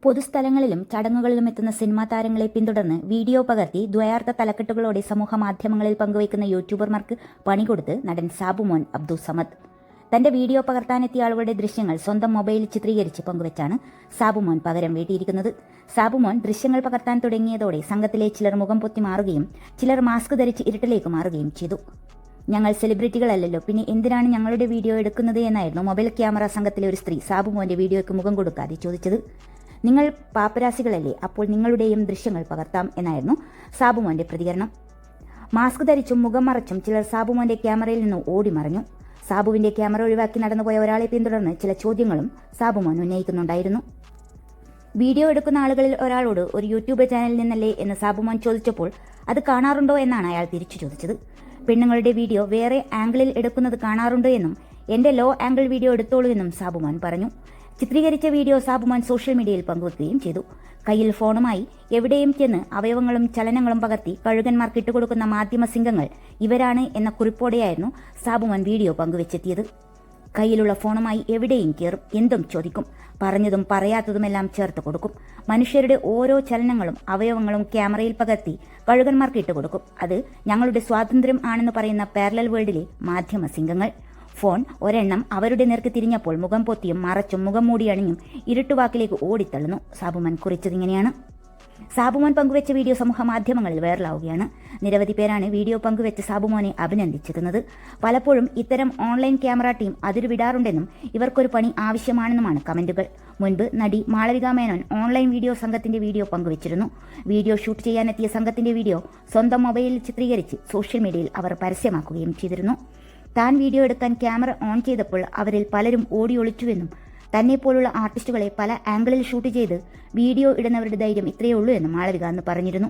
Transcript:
പൊതുസ്ഥലങ്ങളിലും ചടങ്ങുകളിലും എത്തുന്ന സിനിമാ താരങ്ങളെ പിന്തുടർന്ന് വീഡിയോ പകർത്തി ദ്വയാർത്ഥ തലക്കെട്ടുകളോടെ സമൂഹ മാധ്യമങ്ങളിൽ പങ്കുവയ്ക്കുന്ന യൂട്യൂബർമാർക്ക് പണികൊടുത്ത് നടൻ സാബുമോൻ അബ്ദുൾ സമദ്. തന്റെ വീഡിയോ പകർത്താനെത്തിയ ആളുകളുടെ ദൃശ്യങ്ങൾ സ്വന്തം മൊബൈലിൽ ചിത്രീകരിച്ച് പങ്കുവച്ചാണ് സാബുമോൻ പകരം വീട്ടിയിരിക്കുന്നത്. സാബുമോൻ ദൃശ്യങ്ങൾ പകർത്താൻ തുടങ്ങിയതോടെ സംഘത്തിലെ ചിലർ മുഖം പൊത്തി മാറുകയും ചിലർ മാസ്ക് ധരിച്ച് ഇരുട്ടിലേക്ക് മാറുകയും ചെയ്തു. ഞങ്ങൾ സെലിബ്രിറ്റികളല്ലല്ലോ, പിന്നെ എന്തിനാണ് ഞങ്ങളുടെ വീഡിയോ എടുക്കുന്നത് എന്നായിരുന്നു മൊബൈൽ ക്യാമറ സംഘത്തിലെ ഒരു സ്ത്രീ സാബുമോന്റെ വീഡിയോയ്ക്ക് മുഖം കൊടുക്കാതെ ചോദിച്ചത്. നിങ്ങൾ പാപ്പരാസികളല്ലേ, അപ്പോൾ നിങ്ങളുടെയും ദൃശ്യങ്ങൾ പകർത്താം എന്നായിരുന്നു സാബുമോന്റെ പ്രതികരണം. മാസ്ക് ധരിച്ചും മുഖം മറച്ചും ചിലർ സാബുമോന്റെ ക്യാമറയിൽ നിന്ന് ഓടി മറഞ്ഞു. സാബുവിന്റെ ക്യാമറ ഒഴിവാക്കി നടന്നുപോയ ഒരാളെ പിന്തുടർന്ന് ചില ചോദ്യങ്ങളും സാബുമോൻ ഉന്നയിക്കുന്നുണ്ടായിരുന്നു. വീഡിയോ എടുക്കുന്ന ആളുകളിൽ ഒരാളോട് ഒരു യൂട്യൂബ് ചാനലിൽ നിന്നല്ലേ എന്ന് സാബുമോൻ ചോദിച്ചപ്പോൾ അത് കാണാറുണ്ടോ എന്നാണ് അയാൾ തിരിച്ചു ചോദിച്ചത്. പെണ്ണുങ്ങളുടെ വീഡിയോ വേറെ ആംഗിളിൽ എടുക്കുന്നത് കാണാറുണ്ടോ എന്നും എന്റെ ലോ ആംഗിൾ വീഡിയോ എടുത്തോളൂ എന്നും സാബുമോൻ പറഞ്ഞു. ചിത്രീകരിച്ച വീഡിയോ സാബുമോൻ സോഷ്യൽ മീഡിയയിൽ പങ്കുവെക്കുകയും ചെയ്തു. കയ്യിൽ ഫോണുമായി എവിടെയും ചെന്ന് അവയവങ്ങളും ചലനങ്ങളും പകർത്തി കഴുകന്മാർക്ക് ഇട്ടുകൊടുക്കുന്ന മാധ്യമ സിംഗങ്ങൾ ഇവരാണ് എന്ന കുറിപ്പോടെയായിരുന്നു സാബുമോൻ വീഡിയോ പങ്കുവെച്ചെത്തിയത്. കയ്യിലുള്ള ഫോണുമായി എവിടെയും കയറും, എന്തും ചോദിക്കും, പറഞ്ഞതും പറയാത്തതുമെല്ലാം ചേർത്ത് കൊടുക്കും. മനുഷ്യരുടെ ഓരോ ചലനങ്ങളും അവയവങ്ങളും ക്യാമറയിൽ പകർത്തി കഴുകന്മാർക്ക് ഇട്ടുകൊടുക്കും. അത് ഞങ്ങളുടെ സ്വാതന്ത്ര്യം ആണെന്ന് പറയുന്ന പാരലൽ വേൾഡിലെ മാധ്യമ സിംഗങ്ങൾ. ഫോൺ ഒരെണ്ണം അവരുടെ നേർക്ക് തിരിഞ്ഞപ്പോൾ മുഖം പൊത്തിയും മറച്ചും മുഖം മൂടി അണിഞ്ഞും ഇരുട്ടുവാക്കിലേക്ക് ഓടിത്തള്ളുന്നു. സാബുമോൻ കുറിച്ചതിങ്ങനെയാണ്. സാബുമോൻ പങ്കുവെച്ച വീഡിയോ സമൂഹ മാധ്യമങ്ങളിൽ വൈറലാവുകയാണ്. നിരവധി പേരാണ് വീഡിയോ പങ്കുവെച്ച് സാബുമോനെ അഭിനന്ദിച്ചിരുന്നത്. പലപ്പോഴും ഇത്തരം ഓൺലൈൻ ക്യാമറ ടീം അതിരുവിടാറുണ്ടെന്നും ഇവർക്കൊരു പണി ആവശ്യമാണെന്നുമാണ് കമന്റുകൾ. മുൻപ് നടി മാളവിക മേനോൻ ഓൺലൈൻ വീഡിയോ സംഘത്തിന്റെ വീഡിയോ പങ്കുവച്ചിരുന്നു. വീഡിയോ ഷൂട്ട് ചെയ്യാനെത്തിയ സംഘത്തിന്റെ വീഡിയോ സ്വന്തം മൊബൈലിൽ ചിത്രീകരിച്ച് സോഷ്യൽ മീഡിയയിൽ അവർ പരസ്യമാക്കുകയും ചെയ്തിരുന്നു. താൻ വീഡിയോ എടുക്കാൻ ക്യാമറ ഓൺ ചെയ്തപ്പോൾ അവരിൽ പലരും ഓടി ഒളിച്ചുവെന്നും തന്നെപ്പോലുള്ള ആർട്ടിസ്റ്റുകളെ പല ആംഗിളിൽ ഷൂട്ട് ചെയ്ത് വീഡിയോ ഇടുന്നവരുടെ ധൈര്യം ഇത്രയേ ഉള്ളൂ എന്നും മാളവിക അന്ന് പറഞ്ഞിരുന്നു.